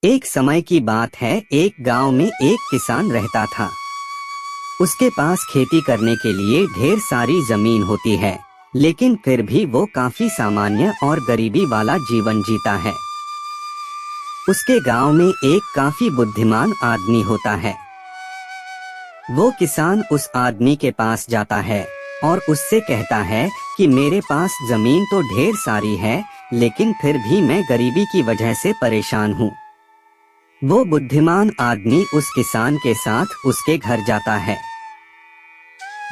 एक समय की बात है, एक गांव में एक किसान रहता था। उसके पास खेती करने के लिए ढेर सारी जमीन होती है, लेकिन फिर भी वो काफी सामान्य और गरीबी वाला जीवन जीता है। उसके गांव में एक काफी बुद्धिमान आदमी होता है। वो किसान उस आदमी के पास जाता है और उससे कहता है कि मेरे पास जमीन तो ढेर सारी है, लेकिन फिर भी मैं गरीबी की वजह से परेशान हूँ। वो बुद्धिमान आदमी उस किसान के साथ उसके घर जाता है।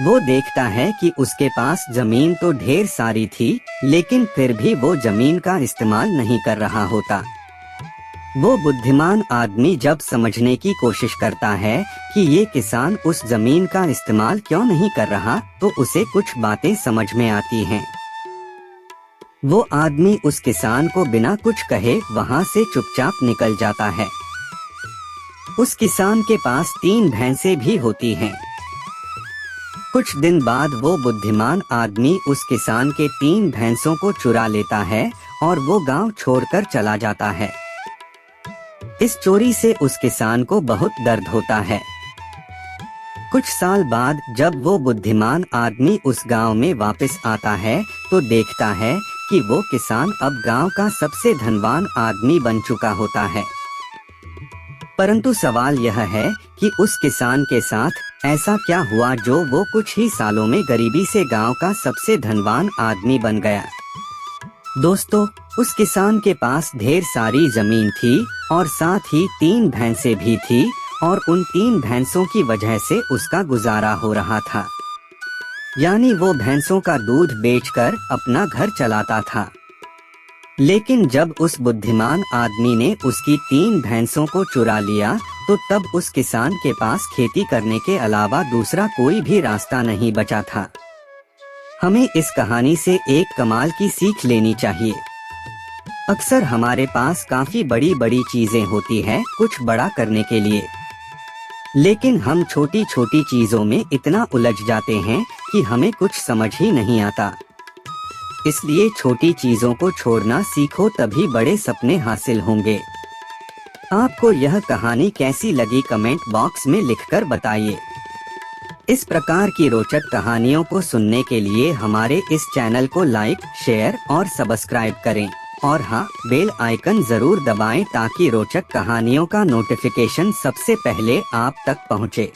वो देखता है कि उसके पास जमीन तो ढेर सारी थी, लेकिन फिर भी वो जमीन का इस्तेमाल नहीं कर रहा होता। वो बुद्धिमान आदमी जब समझने की कोशिश करता है कि ये किसान उस जमीन का इस्तेमाल क्यों नहीं कर रहा, तो उसे कुछ बातें समझ में आती हैं। वो आदमी उस किसान को बिना कुछ कहे वहाँ से चुपचाप निकल जाता है। उस किसान के पास 3 भैंसें भी होती हैं। कुछ दिन बाद वो बुद्धिमान आदमी उस किसान के 3 भैंसों को चुरा लेता है और वो गांव छोड़कर चला जाता है। इस चोरी से उस किसान को बहुत दर्द होता है। कुछ साल बाद जब वो बुद्धिमान आदमी उस गांव में वापस आता है, तो देखता है कि वो किसान अब गांव का सबसे धनवान आदमी बन चुका होता है। परंतु सवाल यह है कि उस किसान के साथ ऐसा क्या हुआ जो वो कुछ ही सालों में गरीबी से गांव का सबसे धनवान आदमी बन गया। दोस्तों, उस किसान के पास ढेर सारी जमीन थी और साथ ही 3 भैंसें भी थी, और उन 3 भैंसों की वजह से उसका गुजारा हो रहा था। यानी वो भैंसों का दूध बेचकर अपना घर चलाता था। लेकिन जब उस बुद्धिमान आदमी ने उसकी 3 भैंसों को चुरा लिया, तो तब उस किसान के पास खेती करने के अलावा दूसरा कोई भी रास्ता नहीं बचा था। हमें इस कहानी से एक कमाल की सीख लेनी चाहिए। अक्सर हमारे पास काफी बड़ी बड़ी चीजें होती हैं कुछ बड़ा करने के लिए, लेकिन हम छोटी छोटी चीजों में इतना उलझ जाते हैं कि हमें कुछ समझ ही नहीं आता। इसलिए छोटी चीजों को छोड़ना सीखो, तभी बड़े सपने हासिल होंगे। आपको यह कहानी कैसी लगी कमेंट बॉक्स में लिखकर बताइए। इस प्रकार की रोचक कहानियों को सुनने के लिए हमारे इस चैनल को लाइक, शेयर और सब्सक्राइब करें। और हाँ, बेल आइकन जरूर दबाएं ताकि रोचक कहानियों का नोटिफिकेशन सबसे पहले आप तक पहुँचे।